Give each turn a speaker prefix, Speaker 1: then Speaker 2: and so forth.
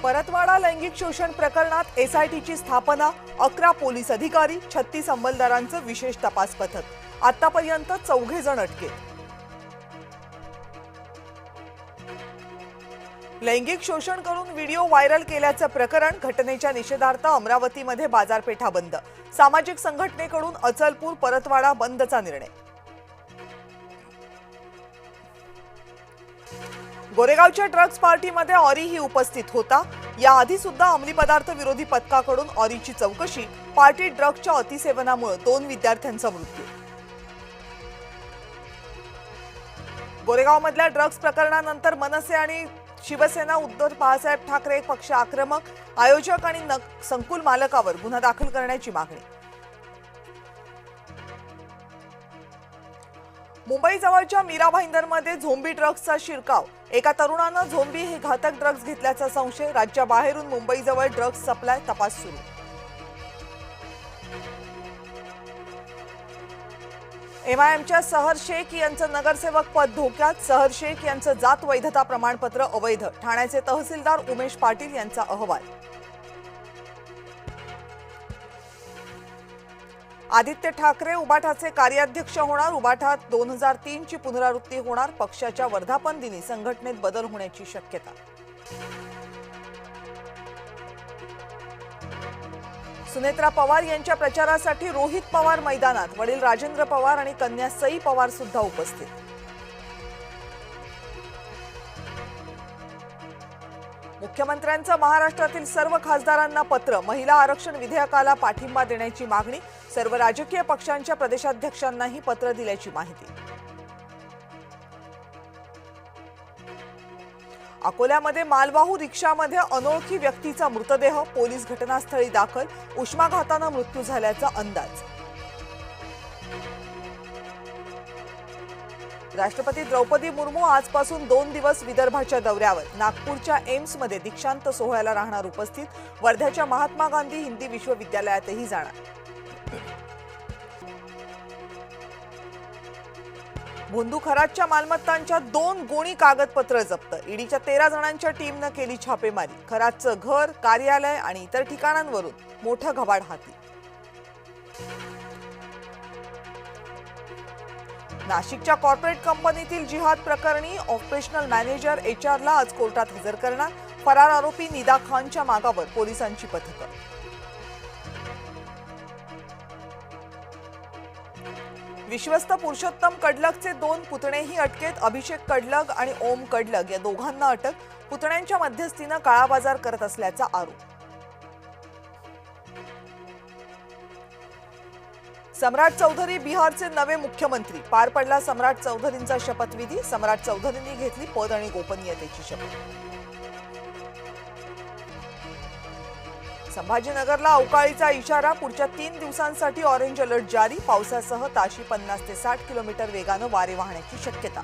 Speaker 1: परतवाडा लैंगिक शोषण प्रकरणात एसआयटीची स्थापना, 11 पोलीस अधिकारी, 36 अंमलदारांचं विशेष तपास पथक. आतापर्यंत 4 जण अटकेत. लैंगिक शोषण करून व्हिडिओ व्हायरल केल्याचं प्रकरण, घटनेच्या निषेधार्थ अमरावतीमध्ये बाजारपेठा बंद. सामाजिक संघटनेकडून अचलपूर परतवाडा बंदचा निर्णय. गोरेगावच्या ड्रग्ज पार्टीमध्ये ऑरीही उपस्थित होता. याआधी सुद्धा अंमली पदार्थ विरोधी पथकाकडून ऑरीची चौकशी. पार्टीत ड्रग्जच्या अतिसेवनामुळे 2 विद्यार्थ्यांचा मृत्यू. गोरेगावमधल्या ड्रग्ज प्रकरणानंतर मनसे आणि शिवसेना उद्धव बाळासाहेब ठाकरे पक्ष आक्रमक. आयोजक आणि संकुल मालकावर गुन्हा दाखल करण्याची मागणी. मुंबई जवळच्या मीरा भाईंदरमध्ये झोंबी ड्रग्जचा शिरकाव. एका तरुणानं झोंबी हे घातक ड्रग्ज घेतल्याचा संशय. राज्याबाहेरून मुंबईजवळ ड्रग्ज सप्लाय तपास सुरू. एमआयएमच्या सहर शेख यांचं नगरसेवक पद धोक्यात. सहर शेख यांचं जात वैधता प्रमाणपत्र अवैध. ठाण्याचे तहसीलदार उमेश पाटील यांचा अहवाल. आदित्य ठाकरे उबाठाचे कार्याध्यक्ष होणार. उबाठात 2003 ची पुनरावृत्ती होणार. पक्षाच्या वर्धापन दिनी संघटनेत बदल होण्याची शक्यता. सुनेत्रा पवार यांच्या प्रचारासाठी रोहित पवार मैदानात. वडील राजेंद्र पवार आणि कन्या सई पवार सुद्धा उपस्थित. मुख्यमंत्र्यांचं महाराष्ट्रातील सर्व खासदारांना पत्र. महिला आरक्षण विधेयकाला पाठिंबा देण्याची मागणी. सर्व राजकीय पक्षांच्या प्रदेशाध्यक्षांनाही पत्र दिल्याची माहिती. अकोल्यामध्ये मालवाहू रिक्षामध्ये अनोळखी व्यक्तीचा मृतदेह. पोलीस घटनास्थळी दाखल. उष्माघाताने मृत्यू झाल्याचा अंदाज. राष्ट्रपती द्रौपदी मुर्मू आजपासून 2 दिवस विदर्भाच्या दौऱ्यावर. नागपूरच्या एम्समध्ये दीक्षांत सोहळ्याला राहणार उपस्थित. वर्ध्याच्या महात्मा गांधी हिंदी विश्वविद्यालयातही जाणार. भोंदू खरातच्या मालमत्तांच्या 2 गोणी कागदपत्र जप्त. ईडीच्या 13 जणांच्या टीमनं केली छापेमारी. खरातचं घर, कार्यालय आणि इतर ठिकाणांवरून मोठं घबाड हाती. नाशिकच्या कॉर्पोरेट कंपनीतील जिहाद प्रकरणी ऑपरेशनल मॅनेजर एचआरला आज कोर्टात हजर करणार. फरार आरोपी निदा खानच्या मागावर पोलिसांची पथकं. विश्वस्त पुरुषोत्तम कडलगचे 2 पुतणेही अटकेत. अभिषेक कडलग आणि ओम कडलग या दोघांना अटक. पुतण्यांच्या मध्यस्थीनं काळाबाजार करत असल्याचा आरोप. सम्राट चौधरी बिहारचे नवे मुख्यमंत्री. पार पडला सम्राट चौधरींचा शपथविधी. सम्राट चौधरींनी घेतली पद आणि गोपनीयतेची शपथ. संभाजीनगरला अवकाळीचा इशारा. पुढच्या 3 दिवसांसाठी ऑरेंज अलर्ट जारी. पावसासह ताशी 50 ते 60 किलोमीटर वेगानं वारे वाहण्याची शक्यता.